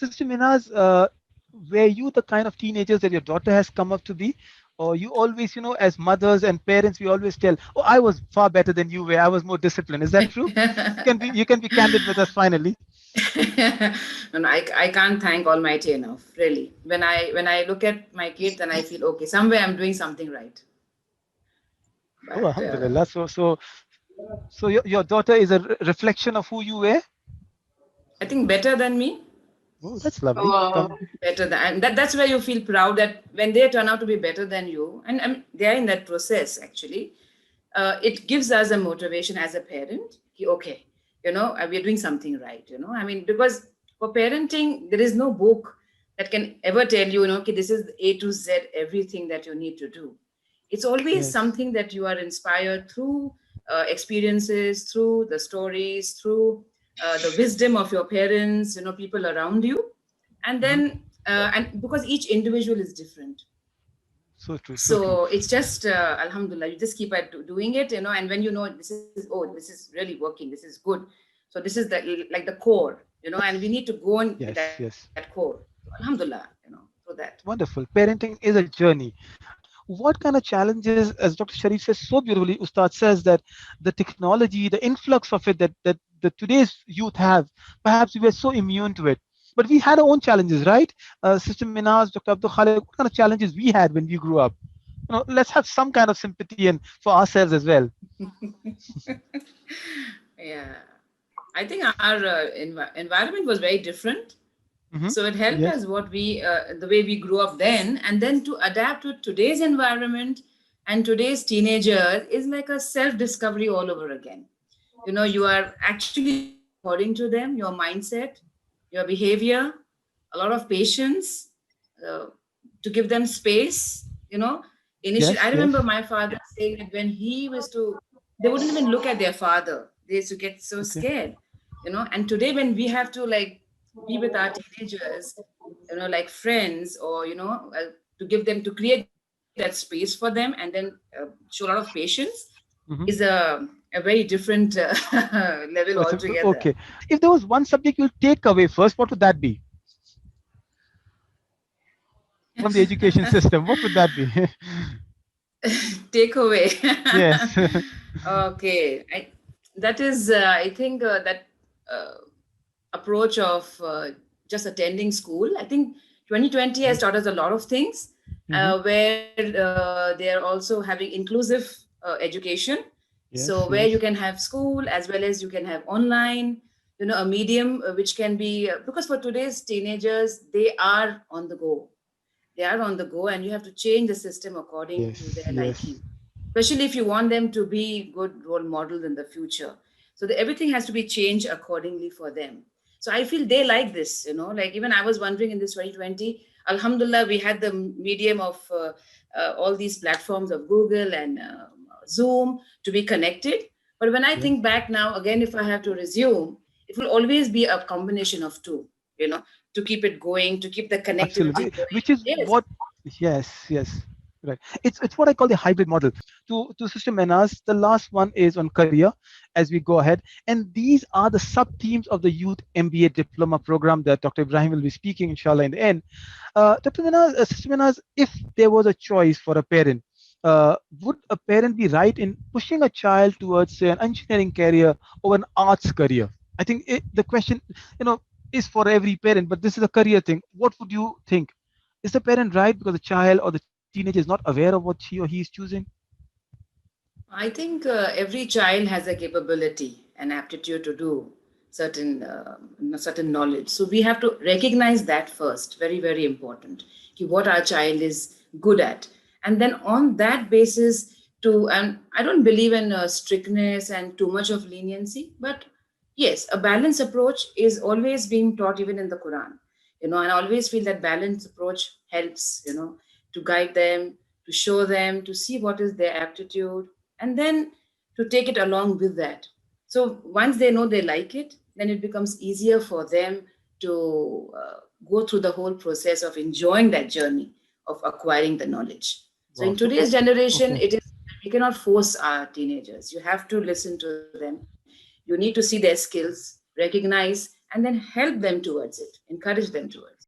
Sister Minaz, were you the kind of teenagers that your daughter has come up to be? Or you always, as mothers and parents, we always tell, oh, I was far better than you were. I was more disciplined. Is that true? You can be candid with us finally. And I can't thank Almighty enough, really. When I look at my kids and I feel okay, somewhere I'm doing something right. Oh, But alhamdulillah. So your daughter is a reflection of who you were? I think better than me. Oh, that's lovely. Wow. Better than, and that's where you feel proud that when they turn out to be better than you, and I mean, they are in that process actually. It gives us a motivation as a parent. Okay, we are doing something right. I mean, because for parenting, there is no book that can ever tell you, okay, this is A to Z, everything that you need to do. It's always Yes. something that you are inspired through experiences, through the stories, through the wisdom of your parents, people around you, and Hmm. then and because each individual is different, So true, so true. so it's just alhamdulillah, you just keep at doing it, and when this is really working, this is good, so this is the like the core, and we need to go on with Yes, that core. yes. Alhamdulillah, through that. Wonderful. Parenting is a journey. What kind of challenges, as Dr. Sharif says so beautifully, Ustad says that the technology, the influx of it that the today's youth have, perhaps we were so immune to it. But we had our own challenges, right? Sister Minaz, Dr. Abdul Khalid, what kind of challenges we had when we grew up? Let's have some kind of sympathy and for ourselves as well. Yeah, I think our environment was very different. Hmm. So it helped Yes, us the way we grew up then, and then to adapt to today's environment and today's teenager is like a self discovery all over again. You are actually changing according to them, your mindset, your behavior, a lot of patience, uh, to give them space. Initially, I yes, remember yes. my father saying that when he was to, they wouldn't even look at their father. They used to get so Okay. scared. And today when we have to like be with our teenagers, like friends, or to give them, to create that space for them, and then show a lot of patience, is Hmm. a very different level altogether. Okay. If there was one subject you'll take away first, what would that be from the education system? What would that be? Takeaway. Yes. Okay, that is I think that uh, approach of just attending school, I think 2020 has taught us a lot of things, Hmm. where they are also having inclusive education. So Yes, where you yes. can have school as well as you can have online, a medium which can be because for today's teenagers, they are on the go, and you have to change the system according to Yes, their liking, yes. especially if you want them to be good role models in the future. So everything has to be changed accordingly for them. So I feel they like this, like even I was wondering in this 2020, alhamdulillah, we had the medium of all these platforms of Google and Zoom to be connected. But when I Yes. think back now, again, if I have to resume, it will always be a combination of two, you know, to keep it going, to keep the connectivity Absolutely. going. Which is Yes. what, yes, yes. Right. It's what I call the hybrid model. To Sister Menas, the last one is on career as we go ahead. And these are the sub themes of the youth MBA diploma program that Dr. Ibrahim will be speaking, inshallah, in the end. Dr. Menas, Sister Menas, if there was a choice for a parent, would a parent be right in pushing a child towards, say, an engineering career or an arts career? I think the question, you know, is for every parent, but this is a career thing. What would you think? Is the parent right because the child or the teenager is not aware of what he or he is choosing? I think every child has a capability and aptitude to do certain knowledge. So we have to recognize that first. Very, very important. What our child is good at, and then on that basis, to and I don't believe in strictness and too much of leniency, but yes, a balanced approach is always being taught even in the Quran. And I always feel that balanced approach helps. To guide them, to show them, to see what is their aptitude, and then to take it along with that. So once they know they like it, then it becomes easier for them to go through the whole process of enjoying that journey of acquiring the knowledge. So Wow. in So, today's generation, okay. it is we cannot force our teenagers. You have to listen to them. You need to see their skills, recognize, and and then help them towards it, encourage them towards it.